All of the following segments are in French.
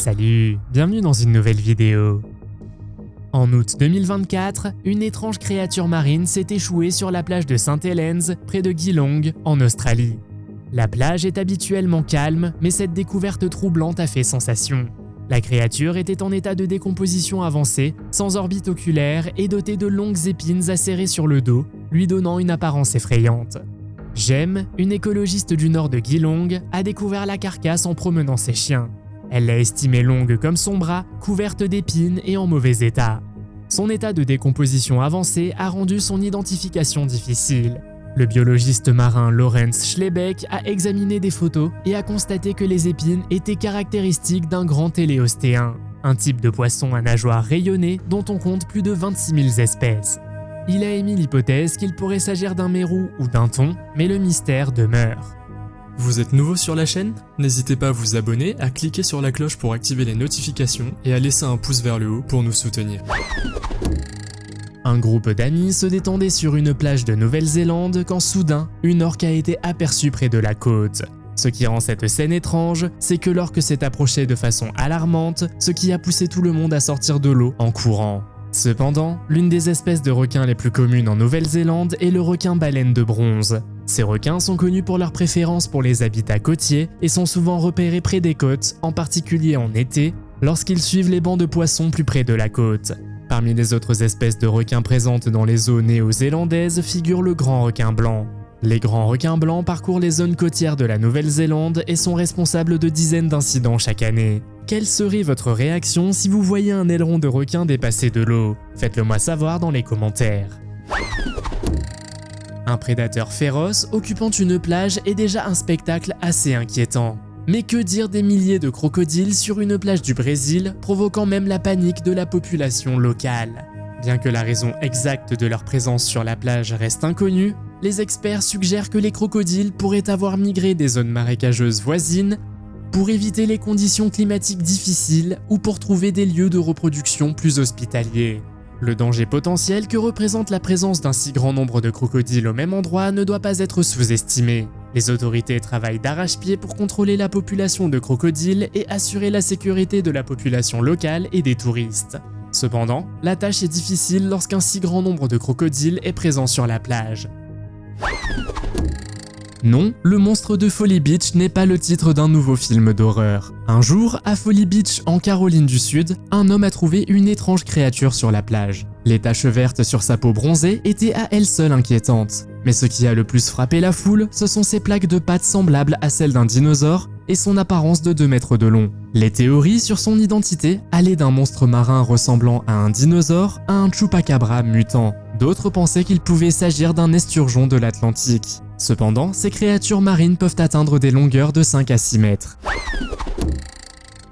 Salut, bienvenue dans une nouvelle vidéo. En août 2024, une étrange créature marine s'est échouée sur la plage de St. Helens, près de Geelong, en Australie. La plage est habituellement calme, mais cette découverte troublante a fait sensation. La créature était en état de décomposition avancée, sans orbite oculaire et dotée de longues épines acérées sur le dos, lui donnant une apparence effrayante. Jem, une écologiste du nord de Geelong, a découvert la carcasse en promenant ses chiens. Elle l'a estimée longue comme son bras, couverte d'épines et en mauvais état. Son état de décomposition avancé a rendu son identification difficile. Le biologiste marin Lawrence Schlebeck a examiné des photos et a constaté que les épines étaient caractéristiques d'un grand téléostéen, un type de poisson à nageoires rayonnées dont on compte plus de 26 000 espèces. Il a émis l'hypothèse qu'il pourrait s'agir d'un mérou ou d'un thon, mais le mystère demeure. Vous êtes nouveau sur la chaîne? N'hésitez pas à vous abonner, à cliquer sur la cloche pour activer les notifications et à laisser un pouce vers le haut pour nous soutenir. Un groupe d'amis se détendait sur une plage de Nouvelle-Zélande quand soudain, une orque a été aperçue près de la côte. Ce qui rend cette scène étrange, c'est que l'orque s'est approchée de façon alarmante, ce qui a poussé tout le monde à sortir de l'eau en courant. Cependant, l'une des espèces de requins les plus communes en Nouvelle-Zélande est le requin-baleine de bronze. Ces requins sont connus pour leur préférence pour les habitats côtiers et sont souvent repérés près des côtes, en particulier en été, lorsqu'ils suivent les bancs de poissons plus près de la côte. Parmi les autres espèces de requins présentes dans les eaux néo-zélandaises figure le grand requin blanc. Les grands requins blancs parcourent les zones côtières de la Nouvelle-Zélande et sont responsables de dizaines d'incidents chaque année. Quelle serait votre réaction si vous voyez un aileron de requin dépasser de l'eau? Faites-le moi savoir dans les commentaires. Un prédateur féroce occupant une plage est déjà un spectacle assez inquiétant. Mais que dire des milliers de crocodiles sur une plage du Brésil, provoquant même la panique de la population locale? Bien que la raison exacte de leur présence sur la plage reste inconnue, les experts suggèrent que les crocodiles pourraient avoir migré des zones marécageuses voisines pour éviter les conditions climatiques difficiles ou pour trouver des lieux de reproduction plus hospitaliers. Le danger potentiel que représente la présence d'un si grand nombre de crocodiles au même endroit ne doit pas être sous-estimé. Les autorités travaillent d'arrache-pied pour contrôler la population de crocodiles et assurer la sécurité de la population locale et des touristes. Cependant, la tâche est difficile lorsqu'un si grand nombre de crocodiles est présent sur la plage. Non, le monstre de Folly Beach n'est pas le titre d'un nouveau film d'horreur. Un jour, à Folly Beach, en Caroline du Sud, un homme a trouvé une étrange créature sur la plage. Les taches vertes sur sa peau bronzée étaient à elles seules inquiétantes. Mais ce qui a le plus frappé la foule, ce sont ses plaques de pattes semblables à celles d'un dinosaure et son apparence de 2 mètres de long. Les théories sur son identité allaient d'un monstre marin ressemblant à un dinosaure à un chupacabra mutant. D'autres pensaient qu'il pouvait s'agir d'un esturgeon de l'Atlantique. Cependant, ces créatures marines peuvent atteindre des longueurs de 5 à 6 mètres.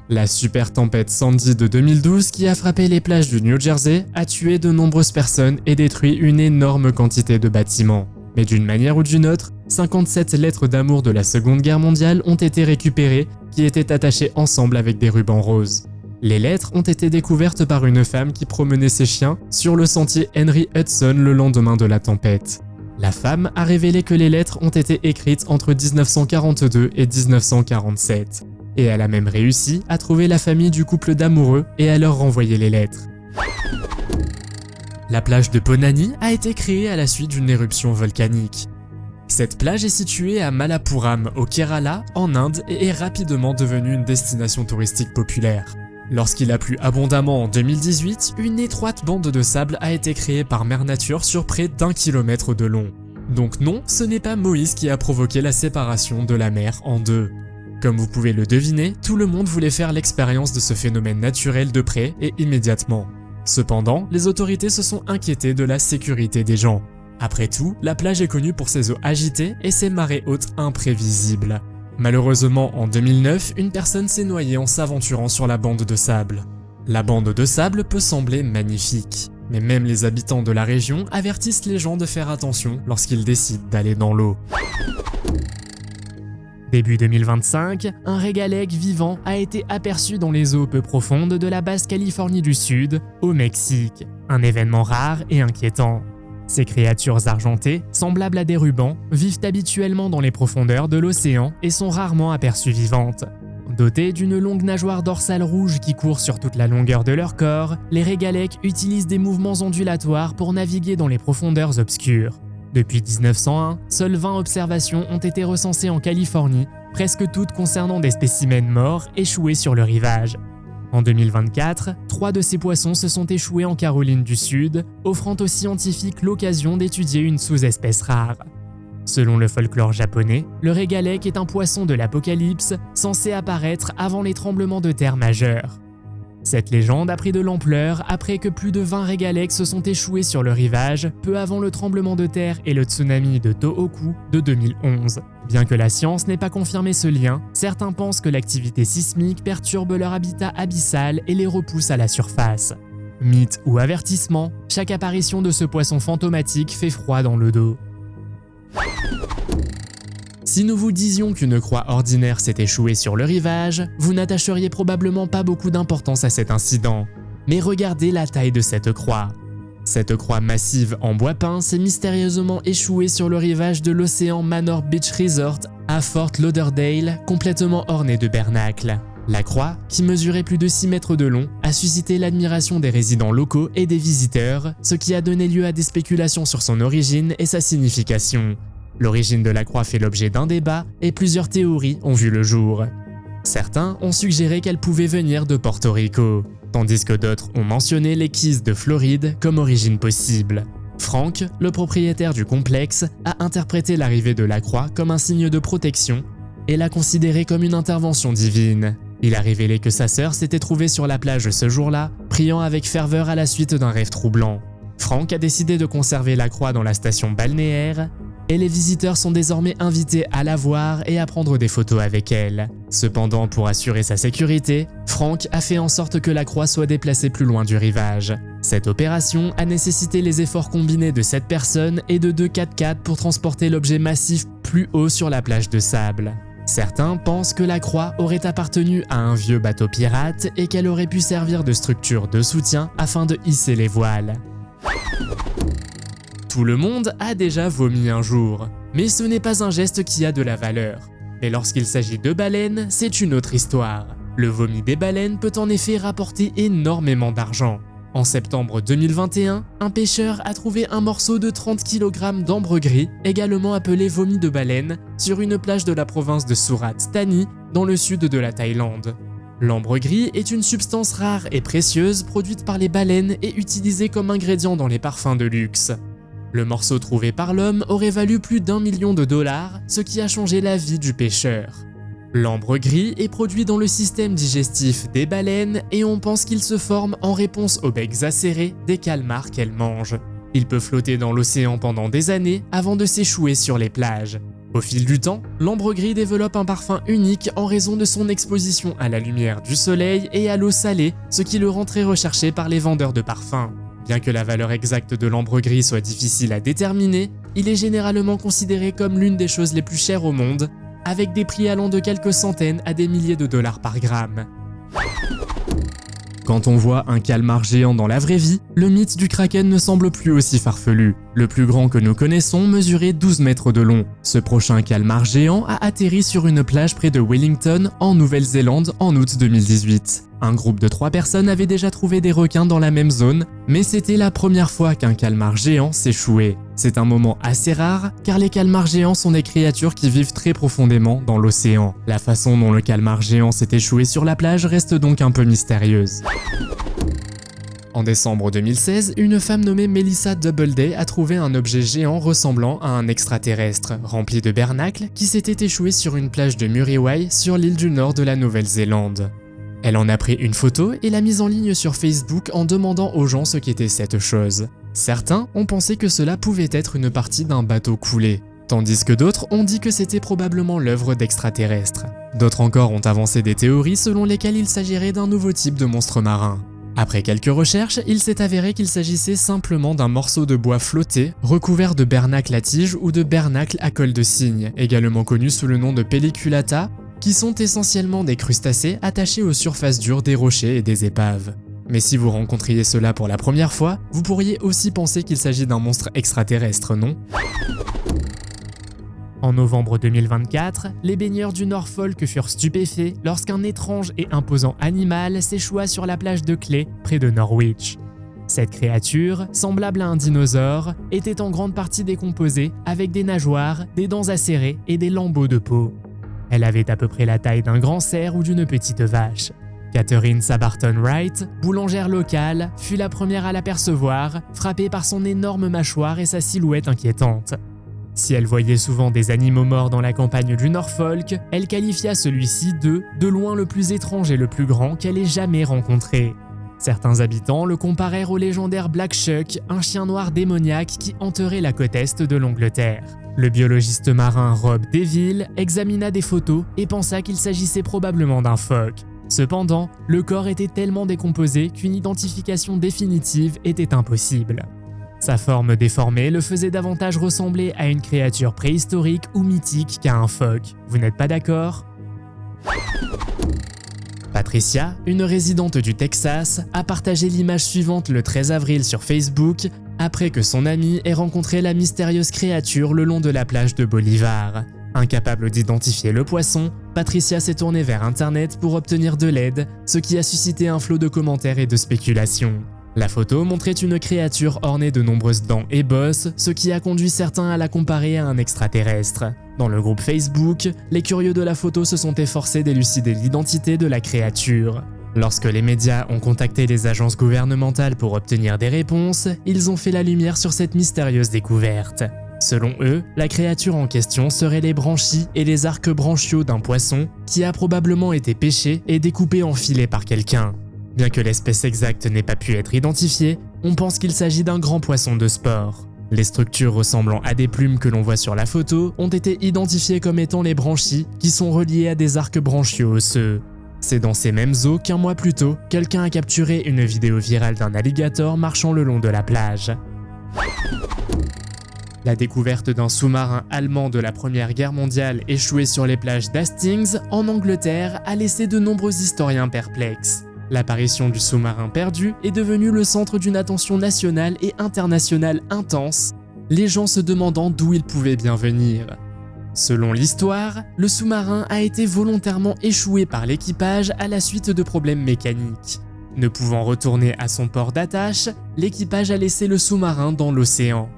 La super tempête Sandy de 2012 qui a frappé les plages du New Jersey a tué de nombreuses personnes et détruit une énorme quantité de bâtiments. Mais d'une manière ou d'une autre, 57 lettres d'amour de la Seconde Guerre mondiale ont été récupérées, qui étaient attachées ensemble avec des rubans roses. Les lettres ont été découvertes par une femme qui promenait ses chiens sur le sentier Henry Hudson le lendemain de la tempête. La femme a révélé que les lettres ont été écrites entre 1942 et 1947. Et elle a même réussi à trouver la famille du couple d'amoureux et à leur renvoyer les lettres. La plage de Ponani a été créée à la suite d'une éruption volcanique. Cette plage est située à Malappuram, au Kerala, en Inde, et est rapidement devenue une destination touristique populaire. Lorsqu'il a plu abondamment en 2018, une étroite bande de sable a été créée par Mère Nature sur près d'1 kilomètre de long. Donc non, ce n'est pas Moïse qui a provoqué la séparation de la mer en deux. Comme vous pouvez le deviner, tout le monde voulait faire l'expérience de ce phénomène naturel de près et immédiatement. Cependant, les autorités se sont inquiétées de la sécurité des gens. Après tout, la plage est connue pour ses eaux agitées et ses marées hautes imprévisibles. Malheureusement, en 2009, une personne s'est noyée en s'aventurant sur la bande de sable. La bande de sable peut sembler magnifique, mais même les habitants de la région avertissent les gens de faire attention lorsqu'ils décident d'aller dans l'eau. Début 2025, un régalègue vivant a été aperçu dans les eaux peu profondes de la Basse-Californie du Sud, au Mexique. Un événement rare et inquiétant. Ces créatures argentées, semblables à des rubans, vivent habituellement dans les profondeurs de l'océan et sont rarement aperçues vivantes. Dotés d'une longue nageoire dorsale rouge qui court sur toute la longueur de leur corps, les régalèques utilisent des mouvements ondulatoires pour naviguer dans les profondeurs obscures. Depuis 1901, seules 20 observations ont été recensées en Californie, presque toutes concernant des spécimens morts échoués sur le rivage. En 2024, 3 de ces poissons se sont échoués en Caroline du Sud, offrant aux scientifiques l'occasion d'étudier une sous-espèce rare. Selon le folklore japonais, le régalèque est un poisson de l'apocalypse censé apparaître avant les tremblements de terre majeurs. Cette légende a pris de l'ampleur après que plus de 20 régalèques se sont échoués sur le rivage peu avant le tremblement de terre et le tsunami de Tohoku de 2011. Bien que la science n'ait pas confirmé ce lien, certains pensent que l'activité sismique perturbe leur habitat abyssal et les repousse à la surface. Mythe ou avertissement, chaque apparition de ce poisson fantomatique fait froid dans le dos. Si nous vous disions qu'une croix ordinaire s'est échouée sur le rivage, vous n'attacheriez probablement pas beaucoup d'importance à cet incident. Mais regardez la taille de cette croix. Cette croix massive en bois peint s'est mystérieusement échouée sur le rivage de l'océan Manor Beach Resort à Fort Lauderdale, complètement ornée de bernacles. La croix, qui mesurait plus de 6 mètres de long, a suscité l'admiration des résidents locaux et des visiteurs, ce qui a donné lieu à des spéculations sur son origine et sa signification. L'origine de la croix fait l'objet d'un débat et plusieurs théories ont vu le jour. Certains ont suggéré qu'elle pouvait venir de Porto Rico, tandis que d'autres ont mentionné les Keys de Floride comme origine possible. Frank, le propriétaire du complexe, a interprété l'arrivée de la croix comme un signe de protection et l'a considérée comme une intervention divine. Il a révélé que sa sœur s'était trouvée sur la plage ce jour-là, priant avec ferveur à la suite d'un rêve troublant. Frank a décidé de conserver la croix dans la station balnéaire, et les visiteurs sont désormais invités à la voir et à prendre des photos avec elle. Cependant, pour assurer sa sécurité, Frank a fait en sorte que la croix soit déplacée plus loin du rivage. Cette opération a nécessité les efforts combinés de 7 personnes et de 2 4x4 pour transporter l'objet massif plus haut sur la plage de sable. Certains pensent que la croix aurait appartenu à un vieux bateau pirate et qu'elle aurait pu servir de structure de soutien afin de hisser les voiles. Tout le monde a déjà vomi un jour, mais ce n'est pas un geste qui a de la valeur. Mais lorsqu'il s'agit de baleines, c'est une autre histoire. Le vomi des baleines peut en effet rapporter énormément d'argent. En septembre 2021, un pêcheur a trouvé un morceau de 30 kg d'ambre gris, également appelé vomi de baleine, sur une plage de la province de Surat Thani, dans le sud de la Thaïlande. L'ambre gris est une substance rare et précieuse produite par les baleines et utilisée comme ingrédient dans les parfums de luxe. Le morceau trouvé par l'homme aurait valu plus d'1 million de dollars, ce qui a changé la vie du pêcheur. L'ambre gris est produit dans le système digestif des baleines et on pense qu'il se forme en réponse aux becs acérés des calmars qu'elles mangent. Il peut flotter dans l'océan pendant des années avant de s'échouer sur les plages. Au fil du temps, l'ambre gris développe un parfum unique en raison de son exposition à la lumière du soleil et à l'eau salée, ce qui le rend très recherché par les vendeurs de parfums. Bien que la valeur exacte de l'ambre gris soit difficile à déterminer, il est généralement considéré comme l'une des choses les plus chères au monde, avec des prix allant de quelques centaines à des milliers de dollars par gramme. Quand on voit un calmar géant dans la vraie vie, le mythe du kraken ne semble plus aussi farfelu. Le plus grand que nous connaissons mesurait 12 mètres de long. Ce prochain calmar géant a atterri sur une plage près de Wellington, en Nouvelle-Zélande, en août 2018. Un groupe de 3 personnes avait déjà trouvé des requins dans la même zone, mais c'était la première fois qu'un calmar géant s'échouait. C'est un moment assez rare, car les calmars géants sont des créatures qui vivent très profondément dans l'océan. La façon dont le calmar géant s'est échoué sur la plage reste donc un peu mystérieuse. En décembre 2016, une femme nommée Melissa Doubleday a trouvé un objet géant ressemblant à un extraterrestre, rempli de bernacles, qui s'était échoué sur une plage de Muriwai sur l'île du nord de la Nouvelle-Zélande. Elle en a pris une photo et l'a mise en ligne sur Facebook en demandant aux gens ce qu'était cette chose. Certains ont pensé que cela pouvait être une partie d'un bateau coulé, tandis que d'autres ont dit que c'était probablement l'œuvre d'extraterrestres. D'autres encore ont avancé des théories selon lesquelles il s'agirait d'un nouveau type de monstre marin. Après quelques recherches, il s'est avéré qu'il s'agissait simplement d'un morceau de bois flotté, recouvert de bernacle à tige ou de bernacle à colle de cygne, également connu sous le nom de pelliculata, qui sont essentiellement des crustacés attachés aux surfaces dures des rochers et des épaves. Mais si vous rencontriez cela pour la première fois, vous pourriez aussi penser qu'il s'agit d'un monstre extraterrestre, non ? En novembre 2024, les baigneurs du Norfolk furent stupéfaits lorsqu'un étrange et imposant animal s'échoua sur la plage de Clay, près de Norwich. Cette créature, semblable à un dinosaure, était en grande partie décomposée avec des nageoires, des dents acérées et des lambeaux de peau. Elle avait à peu près la taille d'un grand cerf ou d'une petite vache. Catherine Sabarton Wright, boulangère locale, fut la première à l'apercevoir, frappée par son énorme mâchoire et sa silhouette inquiétante. Si elle voyait souvent des animaux morts dans la campagne du Norfolk, elle qualifia celui-ci de loin le plus étrange et le plus grand qu'elle ait jamais rencontré. Certains habitants le comparèrent au légendaire Black Shuck, un chien noir démoniaque qui hanterait la côte est de l'Angleterre. Le biologiste marin Rob Deville examina des photos et pensa qu'il s'agissait probablement d'un phoque. Cependant, le corps était tellement décomposé qu'une identification définitive était impossible. Sa forme déformée le faisait davantage ressembler à une créature préhistorique ou mythique qu'à un phoque. Vous n'êtes pas d'accord ? Patricia, une résidente du Texas, a partagé l'image suivante le 13 avril sur Facebook après que son amie ait rencontré la mystérieuse créature le long de la plage de Bolivar. Incapable d'identifier le poisson, Patricia s'est tournée vers Internet pour obtenir de l'aide, ce qui a suscité un flot de commentaires et de spéculations. La photo montrait une créature ornée de nombreuses dents et bosses, ce qui a conduit certains à la comparer à un extraterrestre. Dans le groupe Facebook, les curieux de la photo se sont efforcés d'élucider l'identité de la créature. Lorsque les médias ont contacté les agences gouvernementales pour obtenir des réponses, ils ont fait la lumière sur cette mystérieuse découverte. Selon eux, la créature en question serait les branchies et les arcs branchiaux d'un poisson qui a probablement été pêché et découpé en filets par quelqu'un. Bien que l'espèce exacte n'ait pas pu être identifiée, on pense qu'il s'agit d'un grand poisson de sport. Les structures ressemblant à des plumes que l'on voit sur la photo ont été identifiées comme étant les branchies qui sont reliées à des arcs branchiaux osseux. C'est dans ces mêmes eaux qu'un mois plus tôt, quelqu'un a capturé une vidéo virale d'un alligator marchant le long de la plage. La découverte d'un sous-marin allemand de la Première Guerre mondiale échoué sur les plages d'Hastings, en Angleterre, a laissé de nombreux historiens perplexes. L'apparition du sous-marin perdu est devenue le centre d'une attention nationale et internationale intense, les gens se demandant d'où il pouvait bien venir. Selon l'histoire, le sous-marin a été volontairement échoué par l'équipage à la suite de problèmes mécaniques. Ne pouvant retourner à son port d'attache, l'équipage a laissé le sous-marin dans l'océan.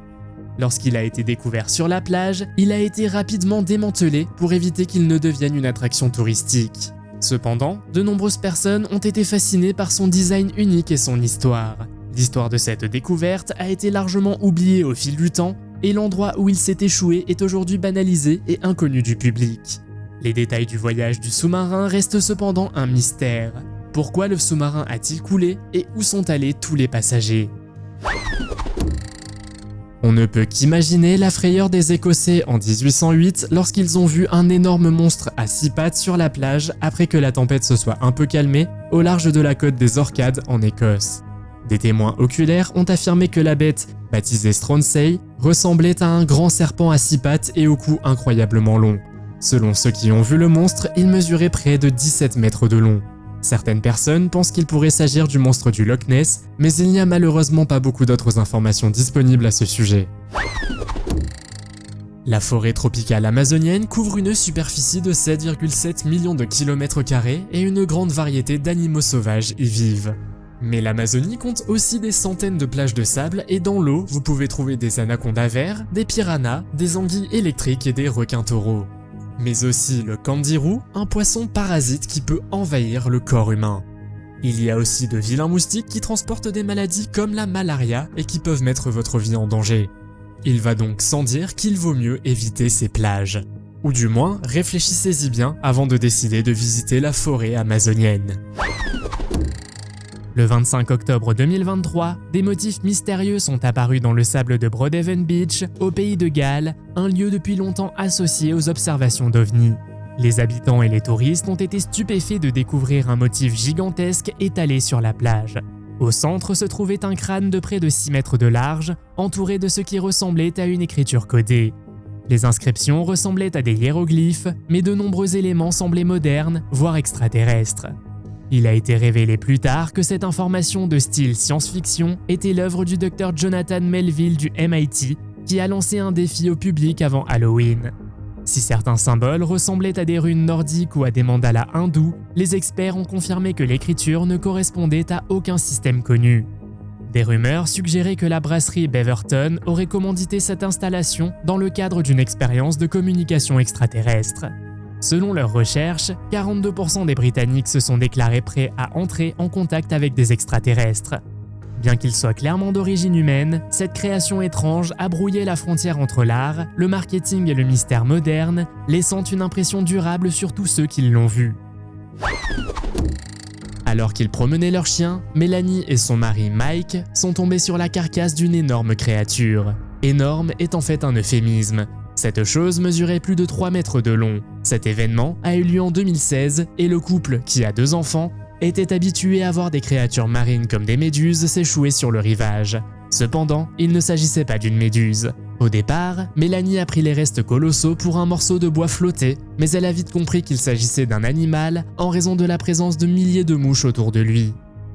Lorsqu'il a été découvert sur la plage, il a été rapidement démantelé pour éviter qu'il ne devienne une attraction touristique. Cependant, de nombreuses personnes ont été fascinées par son design unique et son histoire. L'histoire de cette découverte a été largement oubliée au fil du temps et l'endroit où il s'est échoué est aujourd'hui banalisé et inconnu du public. Les détails du voyage du sous-marin restent cependant un mystère. Pourquoi le sous-marin a-t-il coulé et où sont allés tous les passagers ? On ne peut qu'imaginer la frayeur des Écossais en 1808 lorsqu'ils ont vu un énorme monstre à 6 pattes sur la plage après que la tempête se soit un peu calmée au large de la côte des Orcades en Écosse. Des témoins oculaires ont affirmé que la bête, baptisée Stronsay, ressemblait à un grand serpent à 6 pattes et au cou incroyablement long. Selon ceux qui ont vu le monstre, il mesurait près de 17 mètres de long. Certaines personnes pensent qu'il pourrait s'agir du monstre du Loch Ness, mais il n'y a malheureusement pas beaucoup d'autres informations disponibles à ce sujet. La forêt tropicale amazonienne couvre une superficie de 7,7 millions de kilomètres carrés et une grande variété d'animaux sauvages y vivent. Mais l'Amazonie compte aussi des centaines de plages de sable et dans l'eau, vous pouvez trouver des anacondas verts, des piranhas, des anguilles électriques et des requins taureaux. Mais aussi le candiru, un poisson parasite qui peut envahir le corps humain. Il y a aussi de vilains moustiques qui transportent des maladies comme la malaria et qui peuvent mettre votre vie en danger. Il va donc sans dire qu'il vaut mieux éviter ces plages. Ou du moins, réfléchissez-y bien avant de décider de visiter la forêt amazonienne. Le 25 octobre 2023, des motifs mystérieux sont apparus dans le sable de Broadhaven Beach, au pays de Galles, un lieu depuis longtemps associé aux observations d'OVNI. Les habitants et les touristes ont été stupéfaits de découvrir un motif gigantesque étalé sur la plage. Au centre se trouvait un crâne de près de 6 mètres de large, entouré de ce qui ressemblait à une écriture codée. Les inscriptions ressemblaient à des hiéroglyphes, mais de nombreux éléments semblaient modernes, voire extraterrestres. Il a été révélé plus tard que cette information de style science-fiction était l'œuvre du docteur Jonathan Melville du MIT, qui a lancé un défi au public avant Halloween. Si certains symboles ressemblaient à des runes nordiques ou à des mandalas hindous, les experts ont confirmé que l'écriture ne correspondait à aucun système connu. Des rumeurs suggéraient que la brasserie Beaverton aurait commandité cette installation dans le cadre d'une expérience de communication extraterrestre. Selon leurs recherches, 42% des Britanniques se sont déclarés prêts à entrer en contact avec des extraterrestres. Bien qu'il soit clairement d'origine humaine, cette création étrange a brouillé la frontière entre l'art, le marketing et le mystère moderne, laissant une impression durable sur tous ceux qui l'ont vu. Alors qu'ils promenaient leur chien, Mélanie et son mari Mike sont tombés sur la carcasse d'une énorme créature. Énorme est en fait un euphémisme. Cette chose mesurait plus de 3 mètres de long. Cet événement a eu lieu en 2016 et le couple, qui a 2 enfants, était habitué à voir des créatures marines comme des méduses s'échouer sur le rivage. Cependant, il ne s'agissait pas d'une méduse. Au départ, Mélanie a pris les restes colossaux pour un morceau de bois flotté, mais elle a vite compris qu'il s'agissait d'un animal en raison de la présence de milliers de mouches autour de lui.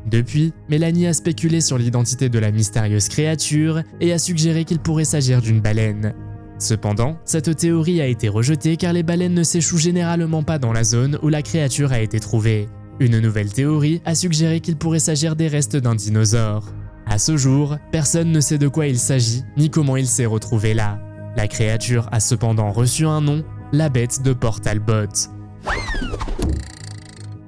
Depuis, Mélanie a spéculé sur l'identité de la mystérieuse créature et a suggéré qu'il pourrait s'agir d'une baleine. Cependant, cette théorie a été rejetée car les baleines ne s'échouent généralement pas dans la zone où la créature a été trouvée. Une nouvelle théorie a suggéré qu'il pourrait s'agir des restes d'un dinosaure. À ce jour, personne ne sait de quoi il s'agit ni comment il s'est retrouvé là. La créature a cependant reçu un nom, la bête de Port Talbot.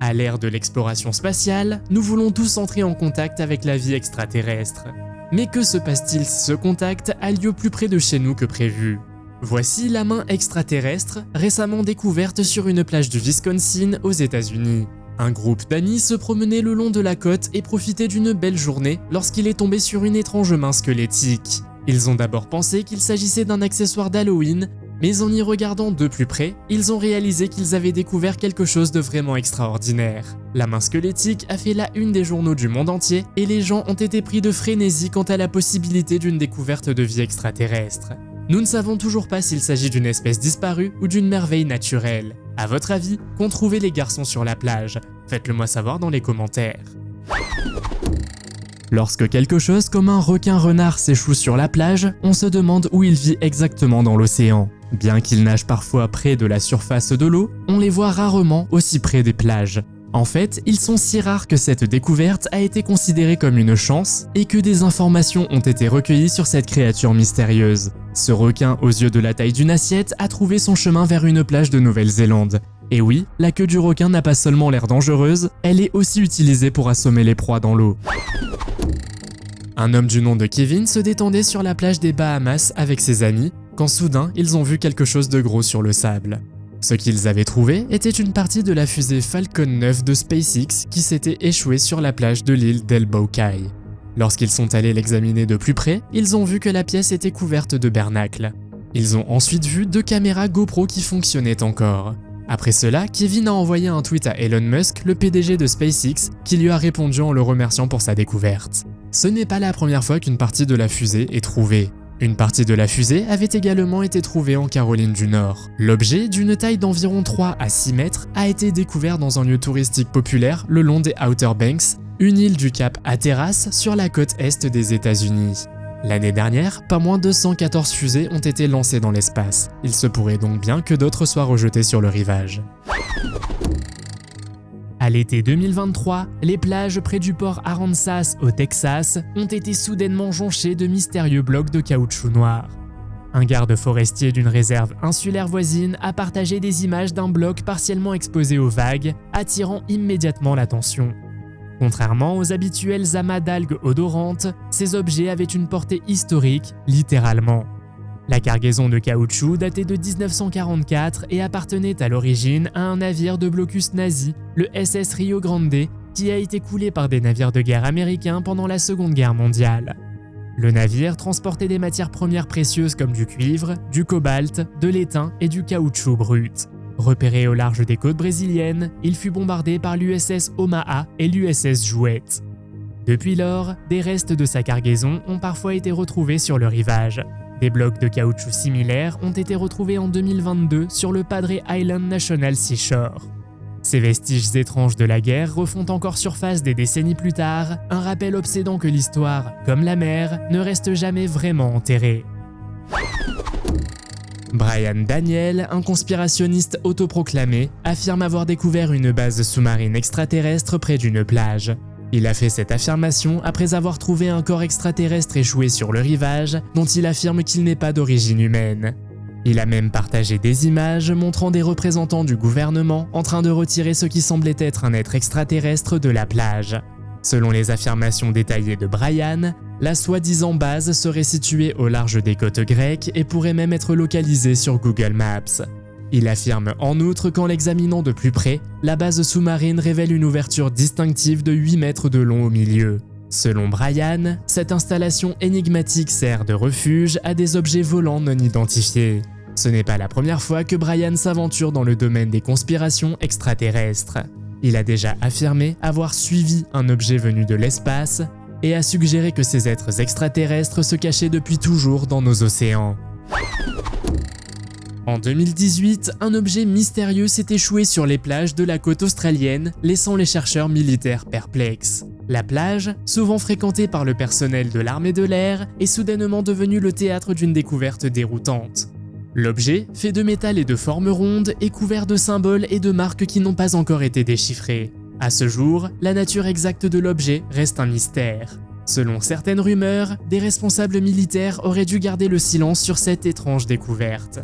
À l'ère de l'exploration spatiale, nous voulons tous entrer en contact avec la vie extraterrestre. Mais que se passe-t-il si ce contact a lieu plus près de chez nous que prévu ? Voici la main extraterrestre récemment découverte sur une plage du Wisconsin aux États-Unis. Un groupe d'amis se promenait le long de la côte et profitait d'une belle journée lorsqu'il est tombé sur une étrange main squelettique. Ils ont d'abord pensé qu'il s'agissait d'un accessoire d'Halloween, mais en y regardant de plus près, ils ont réalisé qu'ils avaient découvert quelque chose de vraiment extraordinaire. La main squelettique a fait la une des journaux du monde entier et les gens ont été pris de frénésie quant à la possibilité d'une découverte de vie extraterrestre. Nous ne savons toujours pas s'il s'agit d'une espèce disparue ou d'une merveille naturelle. À votre avis, qu'ont trouvé les garçons sur la plage? Faites-le moi savoir dans les commentaires. Lorsque quelque chose comme un requin-renard s'échoue sur la plage, on se demande où il vit exactement dans l'océan. Bien qu'ils nagent parfois près de la surface de l'eau, on les voit rarement aussi près des plages. En fait, ils sont si rares que cette découverte a été considérée comme une chance et que des informations ont été recueillies sur cette créature mystérieuse. Ce requin aux yeux de la taille d'une assiette a trouvé son chemin vers une plage de Nouvelle-Zélande. Et oui, la queue du requin n'a pas seulement l'air dangereuse, elle est aussi utilisée pour assommer les proies dans l'eau. Un homme du nom de Kevin se détendait sur la plage des Bahamas avec ses amis, quand soudain ils ont vu quelque chose de gros sur le sable. Ce qu'ils avaient trouvé était une partie de la fusée Falcon 9 de SpaceX qui s'était échouée sur la plage de l'île d'Elbow Cay. Lorsqu'ils sont allés l'examiner de plus près, ils ont vu que la pièce était couverte de bernacles. Ils ont ensuite vu 2 caméras GoPro qui fonctionnaient encore. Après cela, Kevin a envoyé un tweet à Elon Musk, le PDG de SpaceX, qui lui a répondu en le remerciant pour sa découverte. Ce n'est pas la première fois qu'une partie de la fusée est trouvée. Une partie de la fusée avait également été trouvée en Caroline du Nord. L'objet, d'une taille d'environ 3 à 6 mètres, a été découvert dans un lieu touristique populaire le long des Outer Banks, une île du Cap Hatteras sur la côte est des États-Unis. L'année dernière, pas moins de 114 fusées ont été lancées dans l'espace. Il se pourrait donc bien que d'autres soient rejetées sur le rivage. À l'été 2023, les plages près du port Aransas au Texas ont été soudainement jonchées de mystérieux blocs de caoutchouc noir. Un garde forestier d'une réserve insulaire voisine a partagé des images d'un bloc partiellement exposé aux vagues, attirant immédiatement l'attention. Contrairement aux habituels amas d'algues odorantes, ces objets avaient une portée historique, littéralement. La cargaison de caoutchouc datait de 1944 et appartenait à l'origine à un navire de blocus nazi, le SS Rio Grande, qui a été coulé par des navires de guerre américains pendant la Seconde Guerre mondiale. Le navire transportait des matières premières précieuses comme du cuivre, du cobalt, de l'étain et du caoutchouc brut. Repéré au large des côtes brésiliennes, il fut bombardé par l'USS Omaha et l'USS Jouett. Depuis lors, des restes de sa cargaison ont parfois été retrouvés sur le rivage. Des blocs de caoutchouc similaires ont été retrouvés en 2022 sur le Padre Island National Seashore. Ces vestiges étranges de la guerre refont encore surface des décennies plus tard, un rappel obsédant que l'histoire, comme la mer, ne reste jamais vraiment enterrée. Brian Daniel, un conspirationniste autoproclamé, affirme avoir découvert une base sous-marine extraterrestre près d'une plage. Il a fait cette affirmation après avoir trouvé un corps extraterrestre échoué sur le rivage, dont il affirme qu'il n'est pas d'origine humaine. Il a même partagé des images montrant des représentants du gouvernement en train de retirer ce qui semblait être un être extraterrestre de la plage. Selon les affirmations détaillées de Brian, la soi-disant base serait située au large des côtes grecques et pourrait même être localisée sur Google Maps. Il affirme en outre qu'en l'examinant de plus près, la base sous-marine révèle une ouverture distinctive de 8 mètres de long au milieu. Selon Brian, cette installation énigmatique sert de refuge à des objets volants non identifiés. Ce n'est pas la première fois que Brian s'aventure dans le domaine des conspirations extraterrestres. Il a déjà affirmé avoir suivi un objet venu de l'espace et a suggéré que ces êtres extraterrestres se cachaient depuis toujours dans nos océans. En 2018, un objet mystérieux s'est échoué sur les plages de la côte australienne, laissant les chercheurs militaires perplexes. La plage, souvent fréquentée par le personnel de l'armée de l'air, est soudainement devenue le théâtre d'une découverte déroutante. L'objet, fait de métal et de forme ronde, est couvert de symboles et de marques qui n'ont pas encore été déchiffrés. À ce jour, la nature exacte de l'objet reste un mystère. Selon certaines rumeurs, des responsables militaires auraient dû garder le silence sur cette étrange découverte.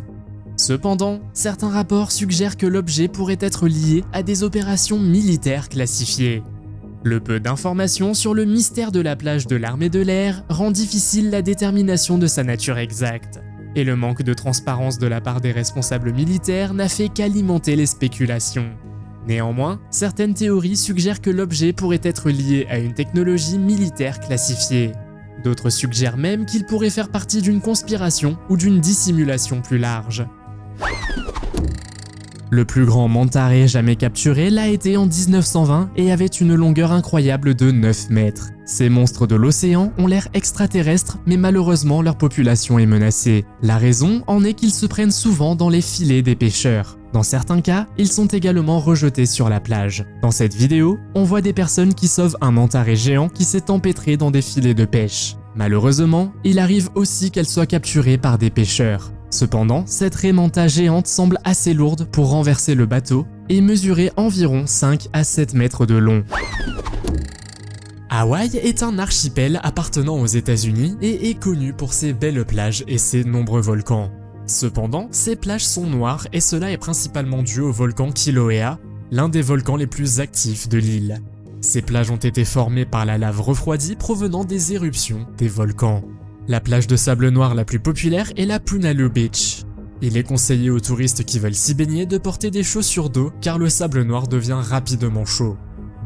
Cependant, certains rapports suggèrent que l'objet pourrait être lié à des opérations militaires classifiées. Le peu d'informations sur le mystère de la plage de l'armée de l'air rend difficile la détermination de sa nature exacte. Et le manque de transparence de la part des responsables militaires n'a fait qu'alimenter les spéculations. Néanmoins, certaines théories suggèrent que l'objet pourrait être lié à une technologie militaire classifiée. D'autres suggèrent même qu'il pourrait faire partie d'une conspiration ou d'une dissimulation plus large. Le plus grand manta-ray jamais capturé l'a été en 1920 et avait une longueur incroyable de 9 mètres. Ces monstres de l'océan ont l'air extraterrestres, mais malheureusement leur population est menacée. La raison en est qu'ils se prennent souvent dans les filets des pêcheurs. Dans certains cas, ils sont également rejetés sur la plage. Dans cette vidéo, on voit des personnes qui sauvent un manta-ray géant qui s'est empêtré dans des filets de pêche. Malheureusement, il arrive aussi qu'elle soit capturée par des pêcheurs. Cependant, cette raie manta géante semble assez lourde pour renverser le bateau et mesurer environ 5 à 7 mètres de long. Hawaï est un archipel appartenant aux États-Unis et est connu pour ses belles plages et ses nombreux volcans. Cependant, ces plages sont noires et cela est principalement dû au volcan Kilauea, l'un des volcans les plus actifs de l'île. Ces plages ont été formées par la lave refroidie provenant des éruptions des volcans. La plage de sable noir la plus populaire est la Punaluu Beach. Il est conseillé aux touristes qui veulent s'y baigner de porter des chaussures d'eau car le sable noir devient rapidement chaud.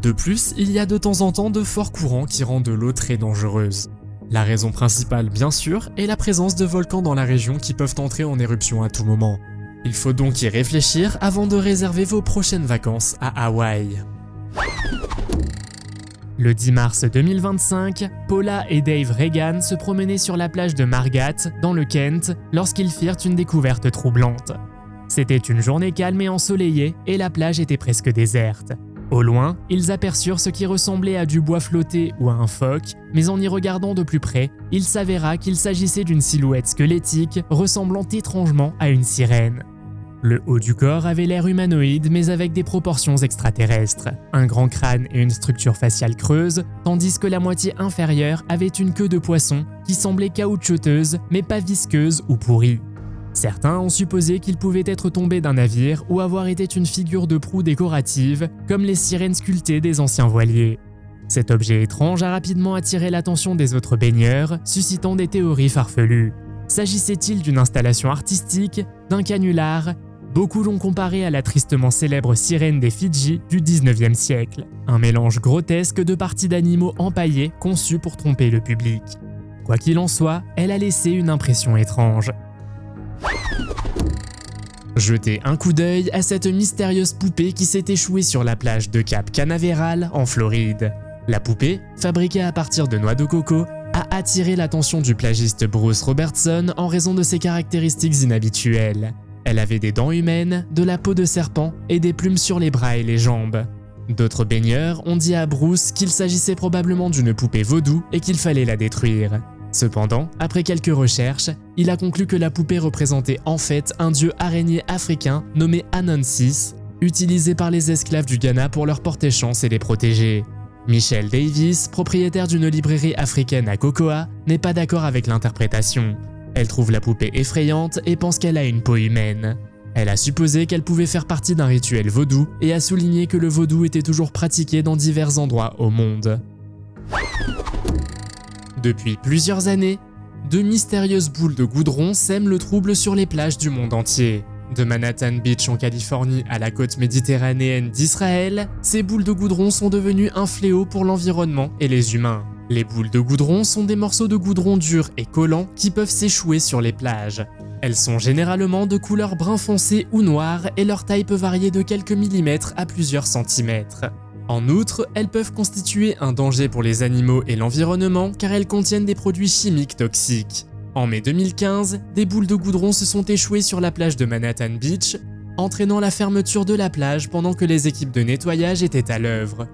De plus, il y a de temps en temps de forts courants qui rendent l'eau très dangereuse. La raison principale, bien sûr, est la présence de volcans dans la région qui peuvent entrer en éruption à tout moment. Il faut donc y réfléchir avant de réserver vos prochaines vacances à Hawaï. Le 10 mars 2025, Paula et Dave Reagan se promenaient sur la plage de Margat, dans le Kent, lorsqu'ils firent une découverte troublante. C'était une journée calme et ensoleillée, et la plage était presque déserte. Au loin, ils aperçurent ce qui ressemblait à du bois flotté ou à un phoque, mais en y regardant de plus près, il s'avéra qu'il s'agissait d'une silhouette squelettique ressemblant étrangement à une sirène. Le haut du corps avait l'air humanoïde mais avec des proportions extraterrestres, un grand crâne et une structure faciale creuse, tandis que la moitié inférieure avait une queue de poisson qui semblait caoutchouteuse mais pas visqueuse ou pourrie. Certains ont supposé qu'il pouvait être tombé d'un navire ou avoir été une figure de proue décorative, comme les sirènes sculptées des anciens voiliers. Cet objet étrange a rapidement attiré l'attention des autres baigneurs, suscitant des théories farfelues. S'agissait-il d'une installation artistique, d'un canular? Beaucoup l'ont comparé à la tristement célèbre sirène des Fidji du 19e siècle, un mélange grotesque de parties d'animaux empaillées conçues pour tromper le public. Quoi qu'il en soit, elle a laissé une impression étrange. Jetez un coup d'œil à cette mystérieuse poupée qui s'est échouée sur la plage de Cap Canaveral en Floride. La poupée, fabriquée à partir de noix de coco, a attiré l'attention du plagiste Bruce Robertson en raison de ses caractéristiques inhabituelles. Elle avait des dents humaines, de la peau de serpent et des plumes sur les bras et les jambes. D'autres baigneurs ont dit à Bruce qu'il s'agissait probablement d'une poupée vaudou et qu'il fallait la détruire. Cependant, après quelques recherches, il a conclu que la poupée représentait en fait un dieu araignée africain nommé Anansis, utilisé par les esclaves du Ghana pour leur porter chance et les protéger. Michelle Davis, propriétaire d'une librairie africaine à Cocoa, n'est pas d'accord avec l'interprétation. Elle trouve la poupée effrayante et pense qu'elle a une peau humaine. Elle a supposé qu'elle pouvait faire partie d'un rituel vaudou et a souligné que le vaudou était toujours pratiqué dans divers endroits au monde. Depuis plusieurs années, de mystérieuses boules de goudron sèment le trouble sur les plages du monde entier. De Manhattan Beach en Californie à la côte méditerranéenne d'Israël, ces boules de goudron sont devenues un fléau pour l'environnement et les humains. Les boules de goudron sont des morceaux de goudron durs et collants qui peuvent s'échouer sur les plages. Elles sont généralement de couleur brun foncé ou noire et leur taille peut varier de quelques millimètres à plusieurs centimètres. En outre, elles peuvent constituer un danger pour les animaux et l'environnement car elles contiennent des produits chimiques toxiques. En mai 2015, des boules de goudron se sont échouées sur la plage de Manhattan Beach, entraînant la fermeture de la plage pendant que les équipes de nettoyage étaient à l'œuvre.